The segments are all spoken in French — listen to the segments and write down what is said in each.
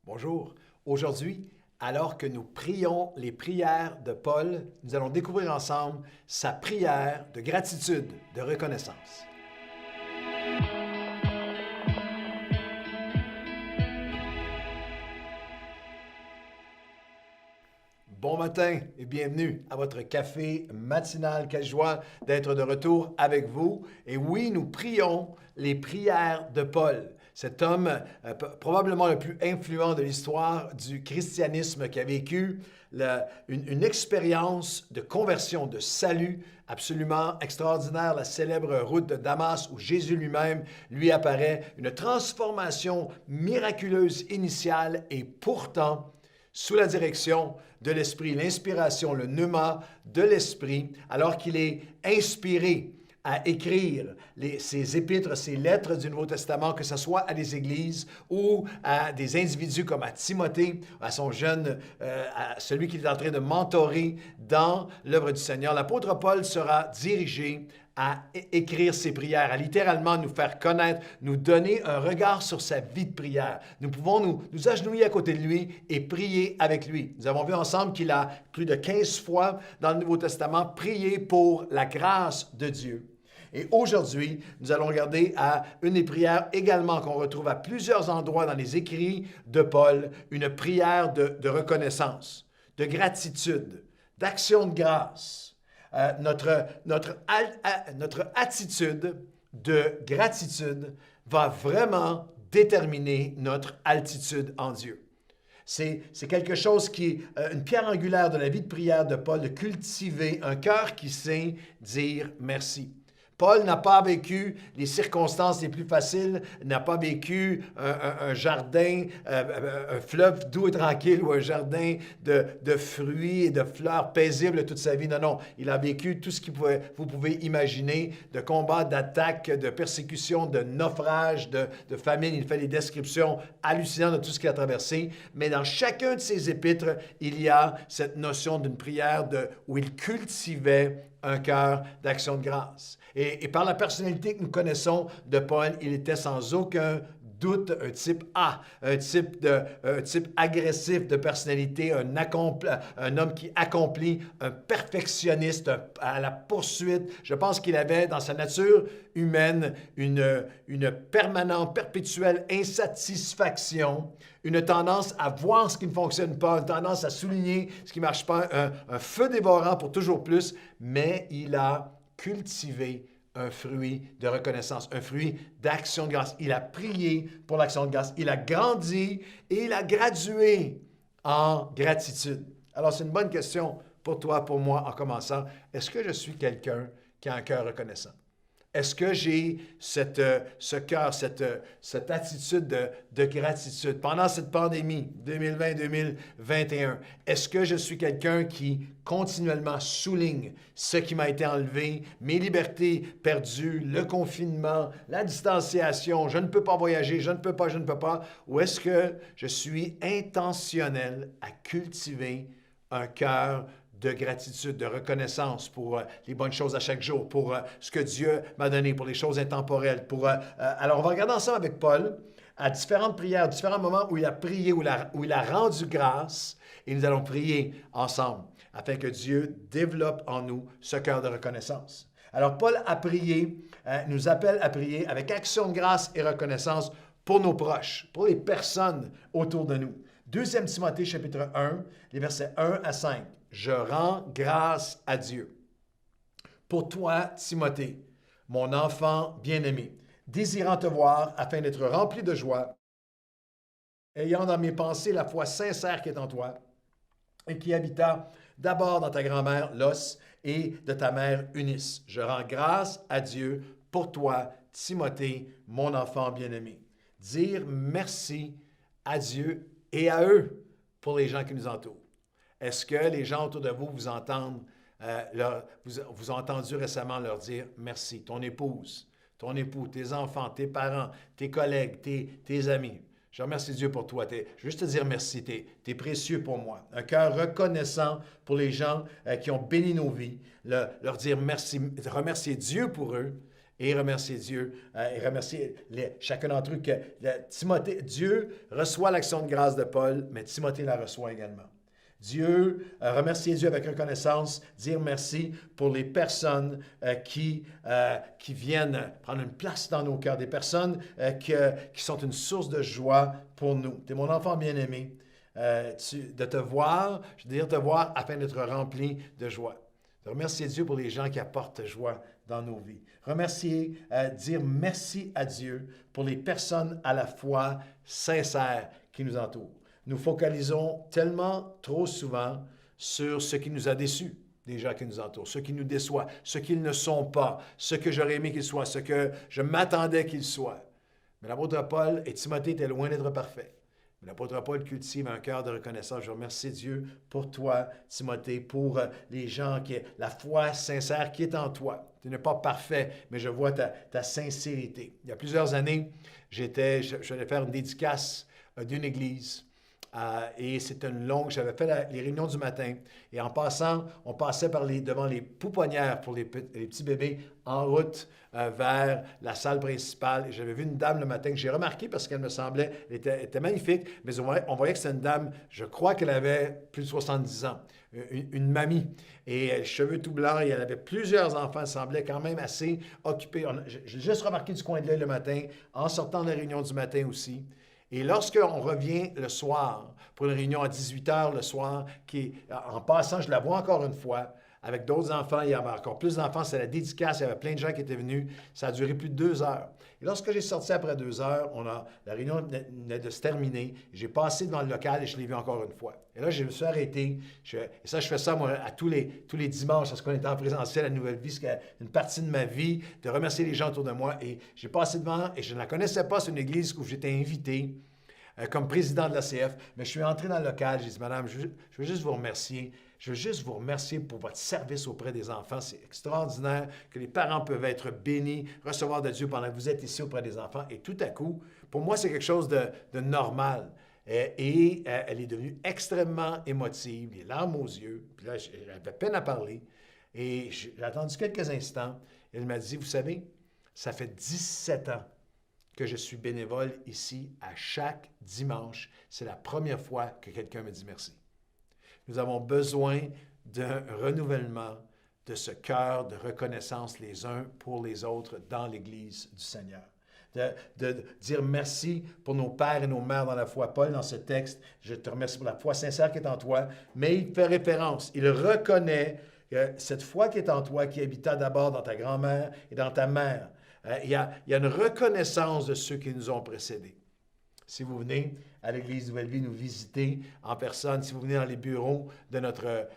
Bonjour. Aujourd'hui, alors que nous prions les prières de Paul, nous allons découvrir ensemble sa prière de gratitude, de reconnaissance. Bon matin et bienvenue à votre café matinal. Quelle joie d'être de retour avec vous. Et oui, nous prions les prières de Paul, cet homme probablement le plus influent de l'histoire du christianisme qui a vécu une expérience de conversion, de salut absolument extraordinaire, la célèbre route de Damas où Jésus lui-même lui apparaît, une transformation miraculeuse initiale et pourtant sous la direction de l'Esprit, l'inspiration, le pneuma de l'Esprit, alors qu'il est inspiré à écrire ces épîtres, ces lettres du Nouveau Testament, que ce soit à des églises ou à des individus comme à Timothée, à son jeune, à celui qu'il est en train de mentorer dans l'œuvre du Seigneur. L'apôtre Paul sera dirigé à écrire ses prières, à littéralement nous faire connaître, nous donner un regard sur sa vie de prière. Nous pouvons nous agenouiller à côté de lui et prier avec lui. Nous avons vu ensemble qu'il a plus de 15 fois dans le Nouveau Testament prié pour la grâce de Dieu. Et aujourd'hui, nous allons regarder à une des prières également qu'on retrouve à plusieurs endroits dans les écrits de Paul, une prière de reconnaissance, de gratitude, d'action de grâce. Notre attitude de gratitude va vraiment déterminer notre altitude en Dieu. C'est quelque chose qui est une pierre angulaire de la vie de prière de Paul, de cultiver un cœur qui sait dire merci. Paul n'a pas vécu les circonstances les plus faciles, n'a pas vécu un jardin, un fleuve doux et tranquille ou un jardin de fruits et de fleurs paisibles toute sa vie. Non, non, il a vécu tout ce que vous pouvez imaginer, de combats, d'attaques, de persécutions, de naufrages, de famine. Il fait des descriptions hallucinantes de tout ce qu'il a traversé. Mais dans chacun de ses épîtres, il y a cette notion d'une prière où il cultivait un cœur d'action de grâce. Et par la personnalité que nous connaissons de Paul, il était sans aucun doute un type A, un type agressif de personnalité, un homme qui accomplit, un perfectionniste à la poursuite. Je pense qu'il avait dans sa nature humaine une permanente, perpétuelle insatisfaction, une tendance à voir ce qui ne fonctionne pas, une tendance à souligner ce qui ne marche pas, un feu dévorant pour toujours plus, mais il a cultivé un fruit de reconnaissance, un fruit d'action de grâce. Il a prié pour l'action de grâce. Il a grandi et il a gradué en gratitude. Alors, c'est une bonne question pour toi, pour moi, en commençant. Est-ce que je suis quelqu'un qui a un cœur reconnaissant? Est-ce que j'ai ce cœur, cette attitude de gratitude pendant cette pandémie 2020-2021? Est-ce que je suis quelqu'un qui continuellement souligne ce qui m'a été enlevé, mes libertés perdues, le confinement, la distanciation, je ne peux pas voyager, je ne peux pas? Ou est-ce que je suis intentionnel à cultiver un cœur de gratitude, de reconnaissance pour les bonnes choses à chaque jour, pour ce que Dieu m'a donné, pour les choses intemporelles. Alors, on va regarder ensemble avec Paul à différentes prières, différents moments où il a prié, où il a rendu grâce, et nous allons prier ensemble afin que Dieu développe en nous ce cœur de reconnaissance. Alors, Paul a prié, nous appelle à prier avec action de grâce et reconnaissance pour nos proches, pour les personnes autour de nous. 2 Timothée chapitre 1, les versets 1 à 5. Je rends grâce à Dieu. Pour toi, Timothée, mon enfant bien-aimé, désirant te voir afin d'être rempli de joie, ayant dans mes pensées la foi sincère qui est en toi, et qui habita d'abord dans ta grand-mère Los et de ta mère Eunice. Je rends grâce à Dieu pour toi, Timothée, mon enfant bien-aimé. Dire merci à Dieu et à eux pour les gens qui nous entourent. Est-ce que les gens autour de vous vous entendent, vous ont entendu récemment leur dire merci? Ton épouse, ton époux, tes enfants, tes parents, tes collègues, tes amis. Je remercie Dieu pour toi. Je veux juste te dire merci. Tu es précieux pour moi. Un cœur reconnaissant pour les gens qui ont béni nos vies. Leur dire merci, remercier Dieu pour eux et remercier Dieu et remercier chacun d'entre eux que Timothée, Dieu reçoit l'action de grâce de Paul, mais Timothée la reçoit également. Dieu, remercier Dieu avec reconnaissance, dire merci pour les personnes qui viennent prendre une place dans nos cœurs, des personnes qui sont une source de joie pour nous. Tu es mon enfant bien-aimé, de te voir, je veux dire te voir afin d'être rempli de joie. De remercier Dieu pour les gens qui apportent joie dans nos vies. Remercier, dire merci à Dieu pour les personnes à la fois sincères qui nous entourent. Nous focalisons tellement trop souvent sur ce qui nous a déçus, des gens qui nous entourent, ce qui nous déçoit, ce qu'ils ne sont pas, ce que j'aurais aimé qu'ils soient, ce que je m'attendais qu'ils soient. Mais l'apôtre Paul et Timothée étaient loin d'être parfaits. Mais l'apôtre Paul cultive un cœur de reconnaissance. Je remercie Dieu pour toi, Timothée, pour les gens, la foi sincère qui est en toi. Tu n'es pas parfait, mais je vois ta sincérité. Il y a plusieurs années, je allais faire une dédicace d'une église. Et c'était une longue, j'avais fait les réunions du matin. Et en passant, on passait devant les pouponnières pour les petits bébés en route vers la salle principale. Et j'avais vu une dame le matin que j'ai remarqué parce qu'elle me semblait, elle était magnifique, mais on voyait que c'était une dame, je crois qu'elle avait plus de 70 ans, une mamie. Et cheveux tout blancs, et elle avait plusieurs enfants, elle semblait quand même assez occupée. J'ai juste remarqué du coin de l'œil le matin, en sortant de la réunion du matin aussi. Et lorsqu'on revient le soir, pour une réunion à 18 h le soir, en passant, je la vois encore une fois, avec d'autres enfants, il y avait encore plus d'enfants, c'est la dédicace, il y avait plein de gens qui étaient venus, ça a duré plus de 2 heures. Et lorsque j'ai sorti après 2 heures, la réunion venait de se terminer, j'ai passé devant le local et je l'ai vu encore une fois. Et là, je me suis arrêté, et ça, je fais ça moi, à tous les dimanches, parce qu'on était en présentiel à Nouvelle Vie, c'est une partie de ma vie, de remercier les gens autour de moi. Et j'ai passé devant, et je ne la connaissais pas, c'est une église où j'étais invité comme président de l'ACF, mais je suis entré dans le local, j'ai dit, madame, je veux juste vous remercier. Je veux juste vous remercier pour votre service auprès des enfants. C'est extraordinaire que les parents peuvent être bénis, recevoir de Dieu pendant que vous êtes ici auprès des enfants. Et tout à coup, pour moi, c'est quelque chose de normal. Et elle est devenue extrêmement émotive, les larmes aux yeux. Puis là, j'avais peine à parler. Et j'ai attendu quelques instants. Elle m'a dit, vous savez, ça fait 17 ans que je suis bénévole ici à chaque dimanche. C'est la première fois que quelqu'un me dit merci. Nous avons besoin d'un renouvellement de ce cœur de reconnaissance les uns pour les autres dans l'Église du Seigneur. De dire merci pour nos pères et nos mères dans la foi. Paul, dans ce texte, je te remercie pour la foi sincère qui est en toi, mais il fait référence, il reconnaît cette foi qui est en toi, qui habita d'abord dans ta grand-mère et dans ta mère. Il y a une reconnaissance de ceux qui nous ont précédés. Si vous venez à l'Église Nouvelle Vie nous visiter en personne, si vous venez dans les bureaux de notre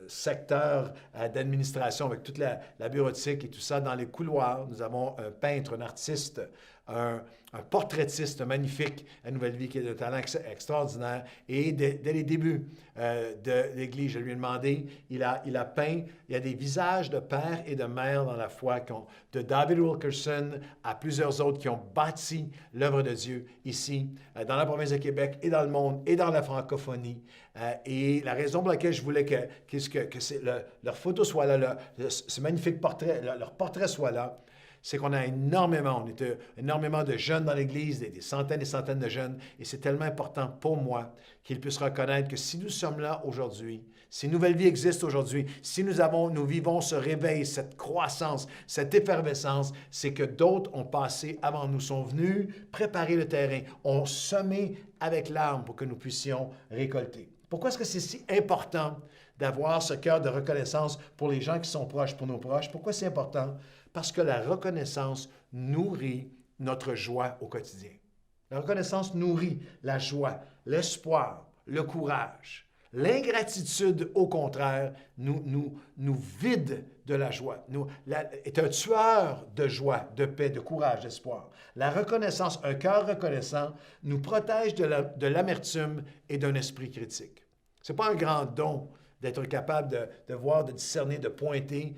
secteur d'administration avec toute la bureautique et tout ça, dans les couloirs, nous avons un peintre, un artiste, un portraitiste magnifique à Nouvelle Vie qui est de talent extraordinaire. Et dès les débuts de l'Église, je lui ai demandé, il a peint, il y a des visages de pères et de mères dans la foi, de David Wilkerson à plusieurs autres qui ont bâti l'œuvre de Dieu ici, dans la province de Québec et dans le monde et dans la francophonie. Et la raison pour laquelle je voulais que leur photo soit là, ce magnifique portrait, leur portrait soit là, c'est qu'on a énormément de jeunes dans l'Église, des centaines et centaines de jeunes, et c'est tellement important pour moi qu'ils puissent reconnaître que si nous sommes là aujourd'hui, si Nouvelle Vie existe aujourd'hui, si nous vivons ce réveil, cette croissance, cette effervescence, c'est que d'autres ont passé avant nous, sont venus préparer le terrain, ont semé avec l'arme pour que nous puissions récolter. Pourquoi est-ce que c'est si important d'avoir ce cœur de reconnaissance pour les gens qui sont proches, pour nos proches? Pourquoi c'est important? Parce que la reconnaissance nourrit notre joie au quotidien. La reconnaissance nourrit la joie, l'espoir, le courage. L'ingratitude, au contraire, nous vide de la joie, est un tueur de joie, de paix, de courage, d'espoir. La reconnaissance, un cœur reconnaissant, nous protège de l'amertume et d'un esprit critique. Ce n'est pas un grand don d'être capable de voir, de discerner, de pointer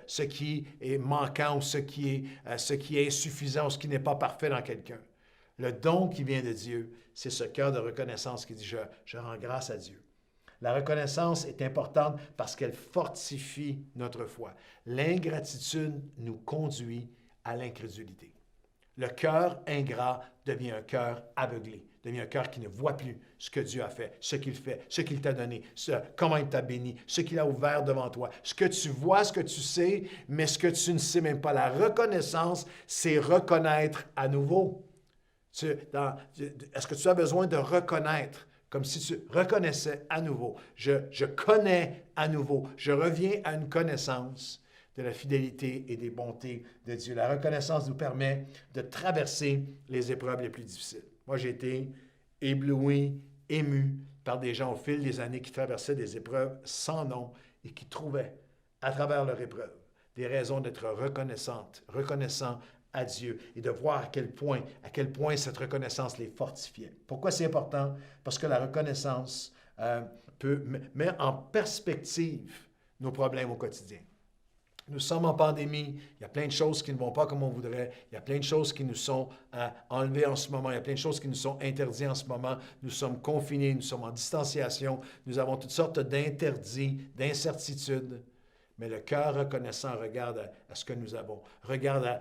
ce qui est manquant ou ce qui est insuffisant ou ce qui n'est pas parfait dans quelqu'un. Le don qui vient de Dieu, c'est ce cœur de reconnaissance qui dit « je rends grâce à Dieu ». La reconnaissance est importante parce qu'elle fortifie notre foi. L'ingratitude nous conduit à l'incrédulité. Le cœur ingrat devient un cœur aveuglé, devient un cœur qui ne voit plus ce que Dieu a fait, ce qu'il t'a donné, comment il t'a béni, ce qu'il a ouvert devant toi. Ce que tu vois, ce que tu sais, mais ce que tu ne sais même pas. La reconnaissance, c'est reconnaître à nouveau. Est-ce que tu as besoin de reconnaître, comme si tu reconnaissais à nouveau? Je connais à nouveau. Je reviens à une connaissance de la fidélité et des bontés de Dieu. La reconnaissance nous permet de traverser les épreuves les plus difficiles. Moi, j'ai été ébloui, ému par des gens au fil des années qui traversaient des épreuves sans nom et qui trouvaient, à travers leur épreuve, des raisons d'être reconnaissants à Dieu et de voir à quel point cette reconnaissance les fortifiait. Pourquoi c'est important? Parce que la reconnaissance met en perspective nos problèmes au quotidien. Nous sommes en pandémie, il y a plein de choses qui ne vont pas comme on voudrait, il y a plein de choses qui nous sont enlevées en ce moment, il y a plein de choses qui nous sont interdites en ce moment, nous sommes confinés, nous sommes en distanciation, nous avons toutes sortes d'interdits, d'incertitudes, mais le cœur reconnaissant regarde à ce que nous avons, regarde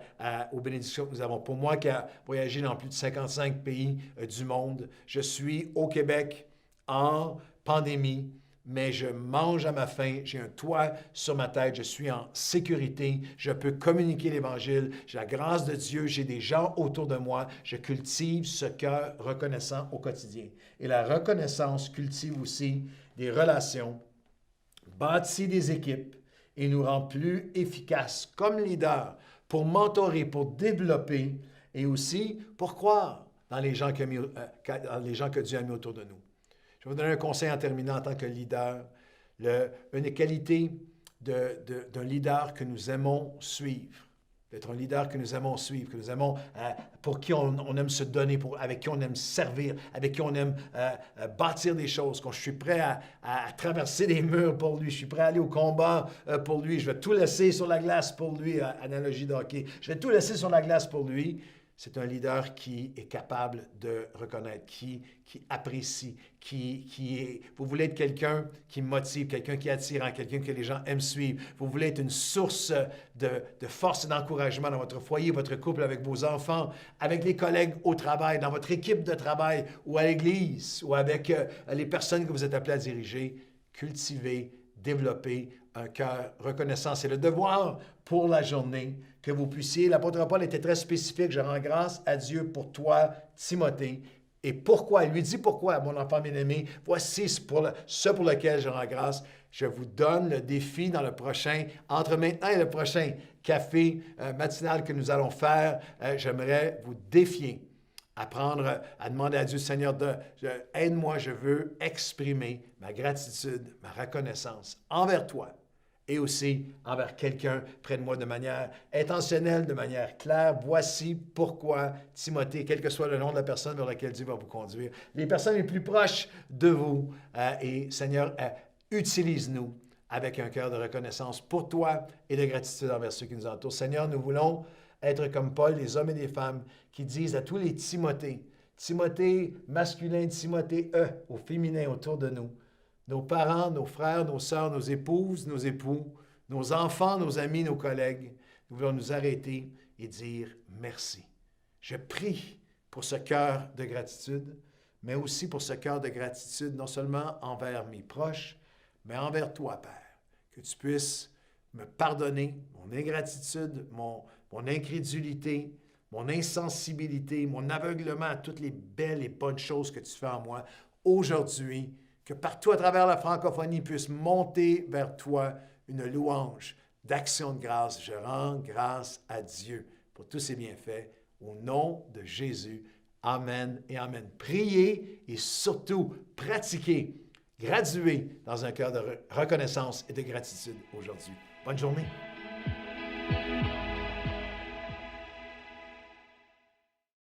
aux bénédictions que nous avons. Pour moi qui a voyagé dans plus de 55 pays du monde, je suis au Québec en pandémie, mais je mange à ma faim, j'ai un toit sur ma tête, je suis en sécurité, je peux communiquer l'Évangile, j'ai la grâce de Dieu, j'ai des gens autour de moi, je cultive ce cœur reconnaissant au quotidien. Et la reconnaissance cultive aussi des relations, bâtit des équipes et nous rend plus efficaces comme leaders pour mentorer, pour développer et aussi pour croire dans les gens que Dieu a mis autour de nous. Je vais vous donner un conseil en terminant en tant que leader. Une des qualités d'un leader que nous aimons suivre, d'être un leader que nous aimons suivre, que nous aimons, pour qui on aime se donner, avec qui on aime servir, avec qui on aime bâtir des choses, je suis prêt à traverser des murs pour lui, je suis prêt à aller au combat pour lui, je vais tout laisser sur la glace pour lui, analogie de hockey, je vais tout laisser sur la glace pour lui. C'est un leader qui est capable de reconnaître, qui apprécie, vous voulez être quelqu'un qui motive, quelqu'un qui est attirant, quelqu'un que les gens aiment suivre. Vous voulez être une source de force et d'encouragement dans votre foyer, votre couple, avec vos enfants, avec les collègues au travail, dans votre équipe de travail ou à l'église ou avec les personnes que vous êtes appelés à diriger. Cultivez, développez un cœur reconnaissant. C'est le devoir pour la journée que vous puissiez. L'apôtre Paul était très spécifique. Je rends grâce à Dieu pour toi, Timothée. Et pourquoi? Il lui dit pourquoi, mon enfant bien-aimé. Voici ce pour lequel je rends grâce. Je vous donne le défi dans le prochain, entre maintenant et le prochain café matinal que nous allons faire. J'aimerais vous défier à demander à Dieu, Seigneur, aide-moi, je veux exprimer ma gratitude, ma reconnaissance envers toi et aussi envers quelqu'un près de moi de manière intentionnelle, de manière claire. Voici pourquoi, Timothée, quel que soit le nom de la personne vers laquelle Dieu va vous conduire, les personnes les plus proches de vous, et Seigneur, utilise-nous avec un cœur de reconnaissance pour toi et de gratitude envers ceux qui nous entourent. Seigneur, nous voulons être comme Paul, des hommes et des femmes qui disent à tous les Timothées, Timothée masculin, Timothée au féminin autour de nous, nos parents, nos frères, nos sœurs, nos épouses, nos époux, nos enfants, nos amis, nos collègues, nous voulons nous arrêter et dire merci. Je prie pour ce cœur de gratitude, mais aussi pour ce cœur de gratitude non seulement envers mes proches, mais envers toi, Père, que tu puisses me pardonner mon ingratitude, mon incrédulité, mon insensibilité, mon aveuglement à toutes les belles et bonnes choses que tu fais en moi aujourd'hui, que partout à travers la francophonie puisse monter vers toi une louange d'action de grâce. Je rends grâce à Dieu pour tous ses bienfaits. Au nom de Jésus, amen et amen. Priez et surtout pratiquez, graduez dans un cœur de reconnaissance et de gratitude aujourd'hui. Bonne journée.